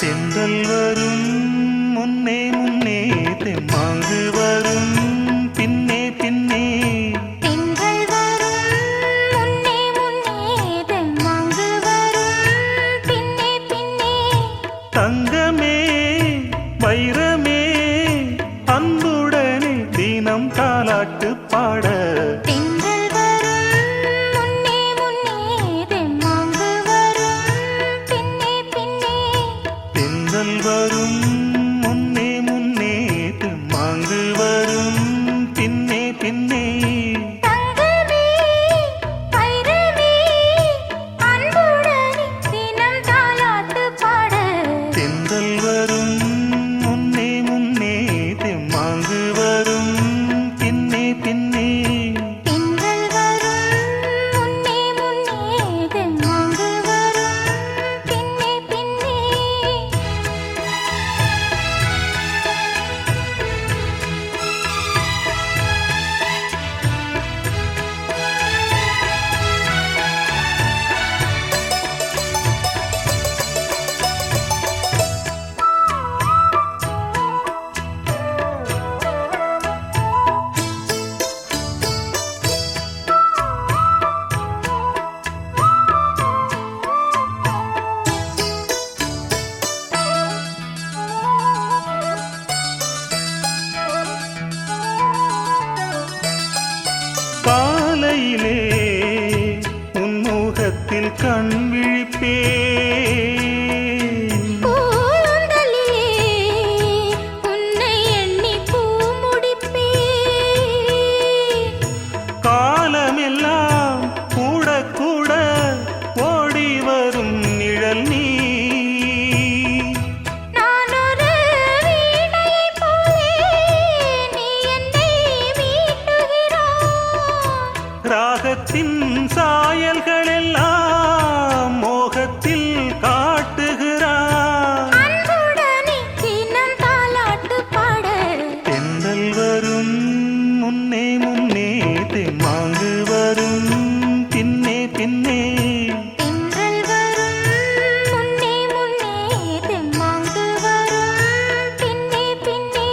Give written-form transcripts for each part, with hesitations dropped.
தென்றல் வரும் முன்னே முன்னே தெம்மாங்கு வரும் பின்னே பின்னே. தென்றல் வரும் முன்னே முன்னே தெம்மாங்கு வரும் பின்னே பின்னே. தங்கமே வைரமே அன்புடனே தினம் தாலாட்டு பாட. தென்றல் வரும் முன்னே முன்னே தெம்மாங்கு வரும் பின்னே பின்னே. தென்றல் வரும் முன்னே முன்னே தெம்மாங்கு வரும் பின்னே பின்னே. தங்கமே வைரமே அன்புடனே தினம் தாலாட்டு பாட. தென்றல் வரும் முன்னே முன்னே தெம்மாங்கு வரும் பின்னே பின்னே. தென்றல் வரும் முன்னே முன்னே தெம்மாங்கு வரும் பின்னே பின்னே. காலையிலே உன் முகத்தில் கண் விழிப்பே. பூந்தளிலே உன்னை எண்ணி பூ முடிப்பேன். காலமெல்லாம் கூட கூட ஓடி வரும் நிழல் நீ. நான் ஒரு வீணையைப் போலே நீ என்னை மீட்டுகிறாய். ராகத்தின் சாயல்கள் எல்லாம் மோகத்தில் காட்டுகிறார். அன்புடனே தினம் தாலாட்டு பாட. தென்றல் வரும் முன்னே முன்னே தெம்மாங்கு வரும் பின்னே பின்னே. தென்றல் வரும் முன்னே முன்னே தெம்மாங்கு வரும் பின்னே பின்னே.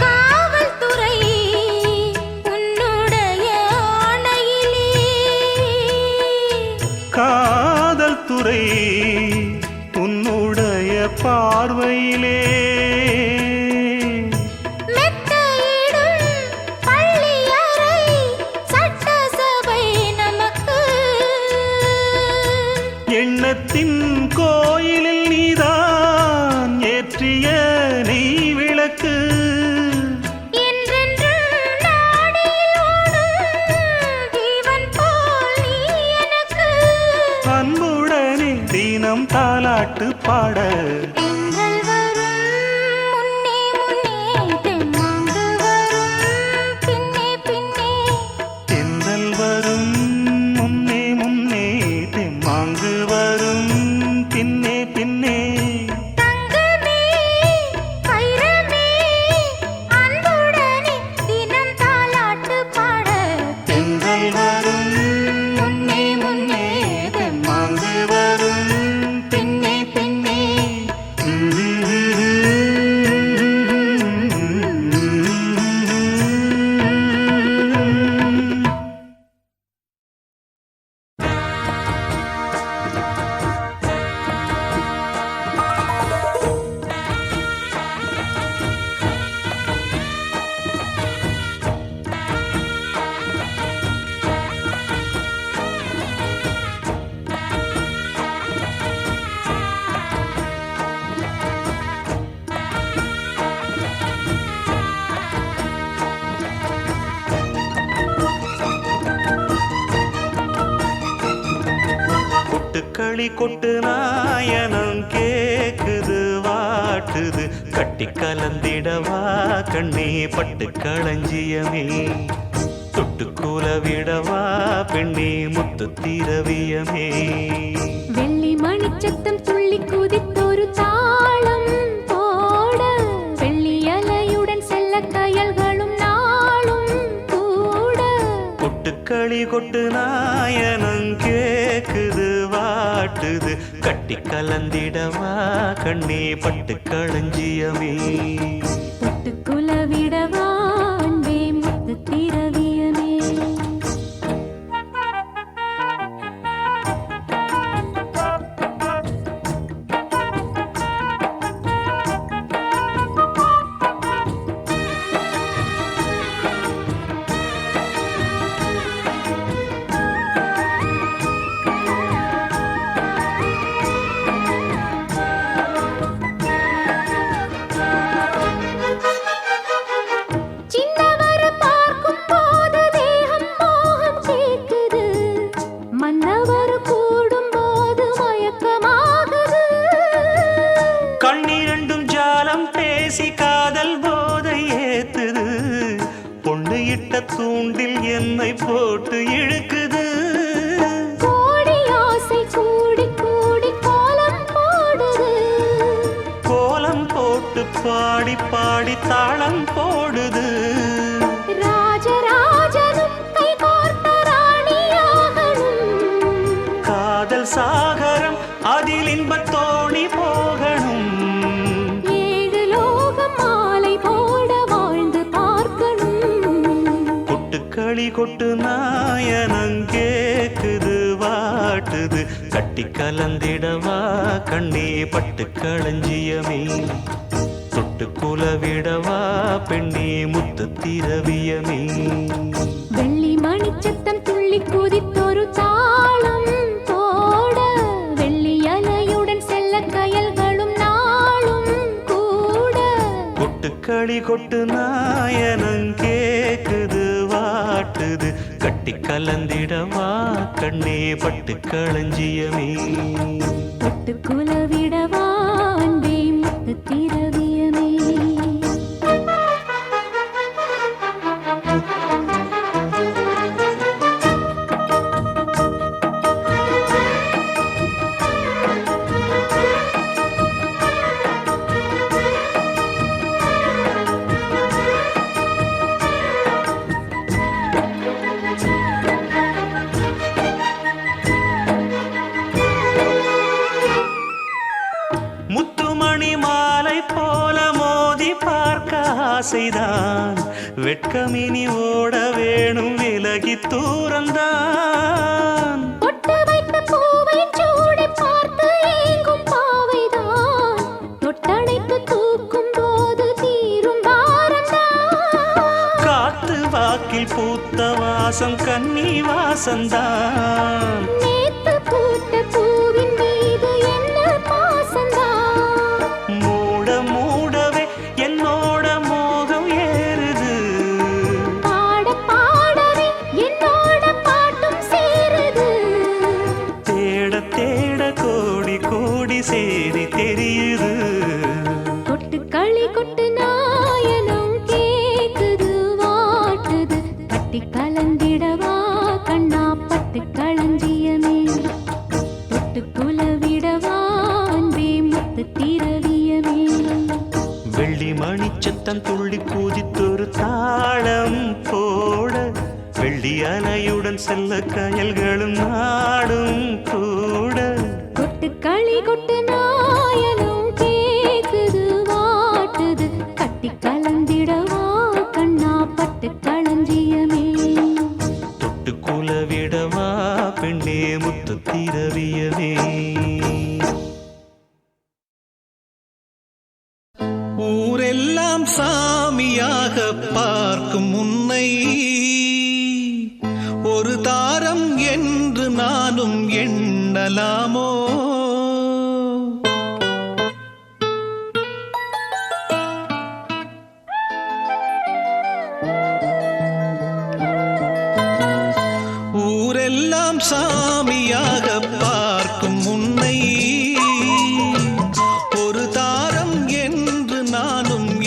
காவல்துறை உன்னுடைய ஆணையிலே. காதல் துறை உன்னுடைய பார்வையிலே. மெத்தையிடும் பள்ளியறை சட்டசபை நமக்கு. எண்ணத்தின் கோயிலில் நீதான் ஏற்றிய நெய் விளக்கு. என்றென்றும் நாடியில் ஓடும் ஜீவன் போல் நீ எனக்கு. அன்புடனே தினம் தாலாட்டு பாட. தென்றல் வரும் முன்னே முன்னே தெம்மாங்கு வரும் பின்னே பின்னே. தென்றல் வரும் முன்னே முன்னே தெம்மாங்கு வரும் பின்னே பின்னே. தங்கமே வைரமே அன்புடனே தினம் தாலாட்டு பாட. தென்றல் வரும் முன்னே முன்னே தெம்மாங்கு வரும் பின்னே பின்னே. கொட்டுக்களி கொட்டு நாயனம் கேக்குது வாட்டுது கட்டி கலந்திடவா கண்ணே பட்டு களஞ்சியமே தொட்டுக்கூல விடவா பெண்ணே முத்து திரவியமே வெள்ளி மணிச்சத்தம் துள்ளி குதித்தொரு தாளம் போட வெள்ளி அலையுடன் செல்ல கயல்களும் நாளும் கூட கொட்டுக்களி கொட்டு நாயனம் கேக்குது வாட்டுது கட்டி கலந்திடவா கண்ணே பட்டு களஞ்சியமே தொட்டுக்குல விடவா அன்பே முத்து திரவியமே கண்ணிரண்டும் ஜாலம் பேசி காதல் போதை ஏத்துது பொண்ணு இட்ட தூண்டில் என்னை போட்டு இழுக்குது கோடி ஆசை கூடி கூடி கோலம் போடுது கோலம் போட்டு பாடி பாடி தாளம் போடுது ராஜராஜனும் கை கோர்த்த ராணியாகணும் காதல் சாகரம் அதில் இன்பத் தோணி போகணும் ஏழு லோகம் மாலை போட வாழ்ந்து பார்க்கணும் கொட்டுக்களி கொட்டு நாயனம் கேக்குது வாட்டுது கட்டி கலந்திடவா கண்ணே பட்டு களஞ்சியமே தொட்டுக்குல விடவா பெண்ணே முத்து திரவியமே வெள்ளி மணிச்சத்தம் துள்ளி குதித்தொரு தாளம் போட வெள்ளி அலையுடன் செல்ல கயல்களும் நாளும் கூட கொட்டுக்களி கொட்டு நாயனம் கேக்குது வாட்டுது கட்டி கலந்திடவா கண்ணே பட்டு களஞ்சியமே தொட்டுக்குல விடவா அன்பே முத்து திரவியமே முத்துமணி மாலை போல மோதி பார்க்க ஆசைதான் வெட்கமினி ஓட வேணும் விலகி தூரந்தான் பொட்டு வைத்த பூவை சூடி பார்த்து ஏங்கும் பாவைதான் தொட்டணைத்து தூக்கும் போது தீரும் பாரந்தான் காத்து வாக்கில் பூத்த வாசம் கன்னி வாசந்தான் நேத்து பூத்த பூவின் மீது என்ன பாசந்தான் மூட மூடவே என்னோட மோகம் ஏறுது பாட பாடவே என்னோட பாட்டும் சேருது தேட தேட கோடி கோடி சேரி தெரியுது கொட்டுக்களி கொட்டு நாயனம் கேக்குது வாட்டுது கட்டி கலந்திடவா கண்ணா பட்டு களஞ்சியமே தொட்டுக்குல விடவா அன்பே முத்து திரவியமே வெள்ளி மணிச்சத்தம் துள்ளி கூதித்தொரு தாளம் போட வெள்ளி அலையுடன் செல்ல கயல்களும் நாடும் கூட கொட்டுக்களி கொட்டு நாயனம் கேக்குது வாட்டுது கட்டி கலந்திடவா கண்ணா பட்டு களஞ்சியமே தொட்டுக்குல விடவா பெண்ணே முத்து திரவியவே ஊரெல்லாம் சாமியாக பார்க்கும் உன்னை ஒரு தாரம் என்று நானும் எண்ணலாமோ ஊரெல்லாம் சாமியாக பார்க்கும் உன்னை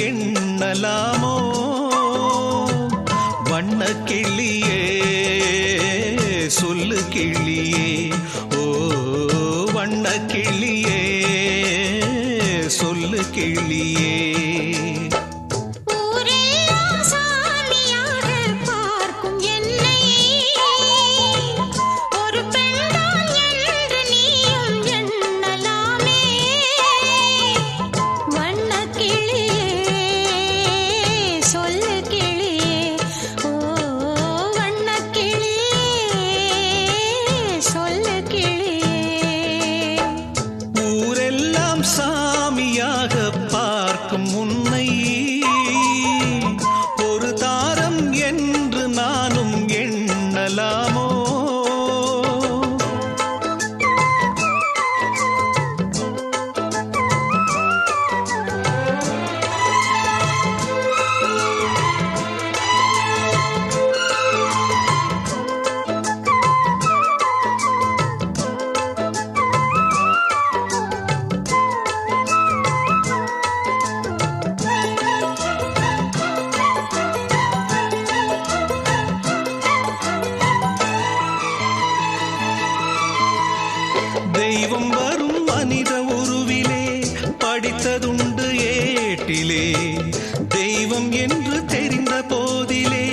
எண்ணலாமோ வண்ண கிளியே சொல்லு கிளியே ஓ வண்ண கிளியே சொல்லு கிளியே சாமியாக பார்க்கும் உன்னை ஒரு தாரம் என்று நானும் எண்ணலாமோ தெய்வம் வரும் மனித உருவிலே படித்ததுண்டு ஏட்டிலே தெய்வம் என்று தெரிந்த போதிலே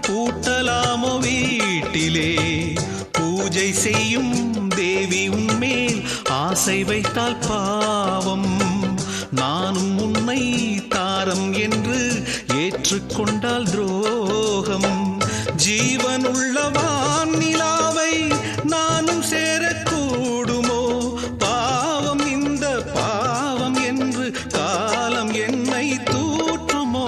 பூட்டலாமோ வீட்டிலே பூஜை செய்யும் தேவி உன்மேல் ஆசை வைத்தால் பாவம் நானும் உன்னை தாரம் என்று ஏற்றுக்கொண்டால் துரோகம் ஜீவனுள்ள வானிலாவை நானும் சேரக்கூடுமோ பாவம் இந்த பாவம் என்று காலம் என்னை தூற்றுமோ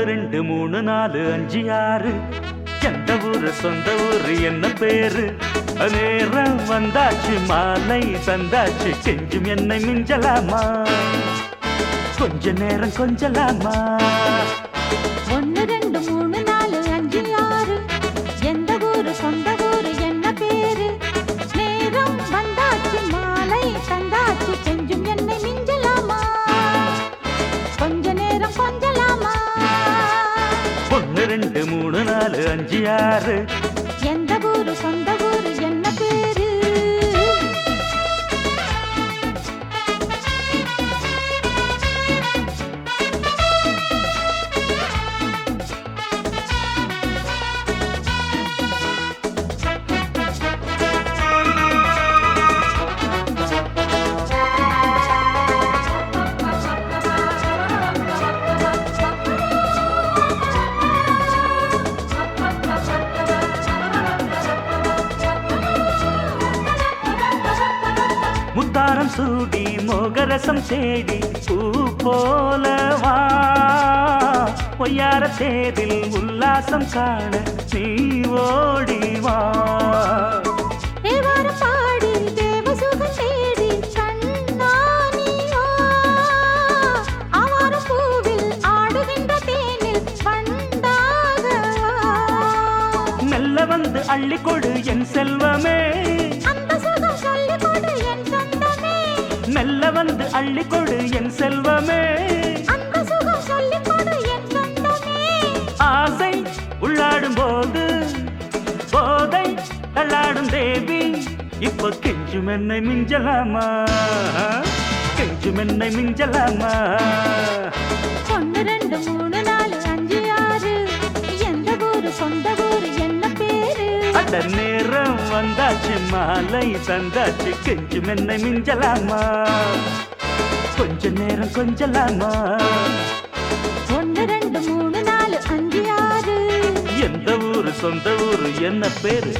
ரெண்டு மூணு நாலு அஞ்சு ஆறு எந்த ஊரு சொந்த ஊரு என்ன பேரு நேரம் வந்தாச்சு மாலை தந்தாச்சு செஞ்சும் என்னை மிஞ்சலாமா கொஞ்ச நேரம் கொஞ்சலாமா ஒன்னு ரெண்டு மூணு நாலு அஞ்சு ஆறு எந்த ஊரு சொந்த ஊரு என்ன பேரு நேரம் வந்தாச்சு மாலை தந்தாச்சு செஞ்சும் என்னை மிஞ்சலாமா கொஞ்ச நேரம் கொஞ்சலாமா ஒன்னு ரெண்டு மூணு நாலு அஞ்சு ஆறு எந்த ஊரு சொந்த ஊரு என்ன பேரு மோகரசம் தேடி பூ போலவா பொய்யார தேரில் உல்லாசம் காண நீ ஓடிவா தேவாரம் பாடி தேவசுகம் தேடி கண்ணானியோ ஆவாரம் பூவில் ஆடுகின்ற தேனில் பண்டாகவா மெல்ல வந்து அள்ளிக்கொடு என் செல்வமே அந்த சுகம் சொல்லிக் கொடு என் சொந்தமே மெல்ல வந்து அள்ளிக்கொடு என் செல்வமே அந்த சுகம் சொல்லிக் கொடு என் சொந்தமே ஆசை உள்ளாடும் போது போதை தள்ளாடும் தேவி இப்போ கெஞ்சும் என்னை மிஞ்சலாமா கெஞ்சும் என்னை மிஞ்சலாமா 1 2 3 4 5 6 எந்த ஊரு சொந்த ஊரு என்ன பேரு அட நேரம் வந்தாச்சு மாலை தந்தாச்சு கெஞ்சும் என்னை மிஞ்சலாமா கொஞ்ச நேரம் கொஞ்சலாமா 1 2 3 4 5 6 எந்த ஊரு சொந்த ஊரு என்ன பேரு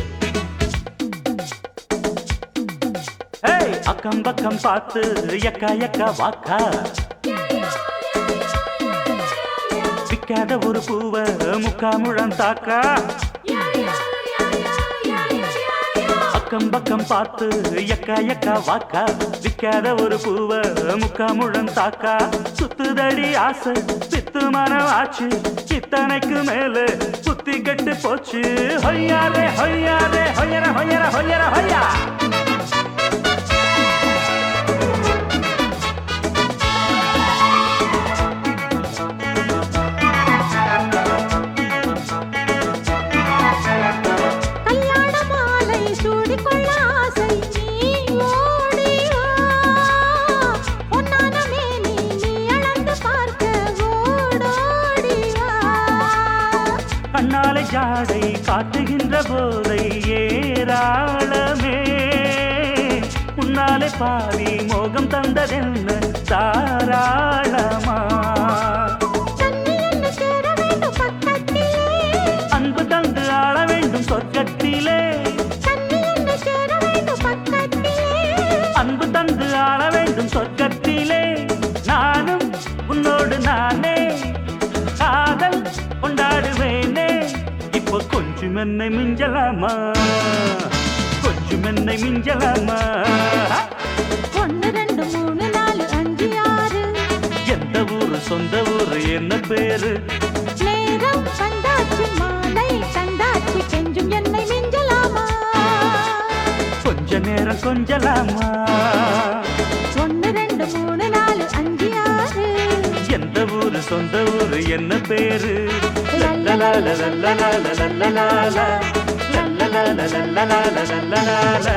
ஏய் அக்கம் பக்கம் பார்த்து எக்கா எக்கா வாக்கா விக்காத ஒரு பூவ முக்காமுழம் தாக்கா அக்கம் பக்கம் பார்த்து எக்கா எக்கா வாக்கா விக்காத ஒரு பூவ முக்காமுழம் தாக்கா சுத்துதடி ஆசை சித்து மனம் ஆச்சு இத்தனைக்கு மேல புத்தி கெட்டு போச்சு ஹொய்யாரே ஹொய்யாரே ஹொய்யர ஹொய்யர ஹொய்யர ஹொய்யா கல்யாண மாலை சூடிக்கொள்ள ஆசை நீ ஓடிவா பொன்னான மேனி நீ அளந்து பார்க்க ஓடோடிவா கண்ணாலை ஜாடை காட்டுகின்ற போதை ஏராளமே முன்னாலே பாவி மோகம் தந்ததென்ன தாராளமா தண்ணி என்ன சேர வேண்டும் பக்கத்திலே அன்பு தந்து ஆள வேண்டும் சொர்க்கத்திலே தண்ணி என்ன சேர வேண்டும் பக்கத்திலே அன்பு தந்து ஆள வேண்டும் சொர்க்கத்திலே நானும் உன்னோடு நானே காதல் கொண்டாடுவேனே இப்போ கொஞ்சம் என்னை மிஞ்சலாமா கொஞ்சம் என்னை மிஞ்சலாமா 1 2 3 4 5 6 எந்த ஊரு சொந்த ஊரு என்ன பேரு நேரம் வந்தாச்சு மாலை தந்தாச்சு கெஞ்சும் என்னை மிஞ்சலாமா கொஞ்ச நேரம் கொஞ்சலாமா 1 2 3 4 5 6 எந்த ஊரு சொந்த ஊரு என்ன பேரு லல்லலால லல்லலால லல்லலால லல்லலால லல்லலால லல்லலால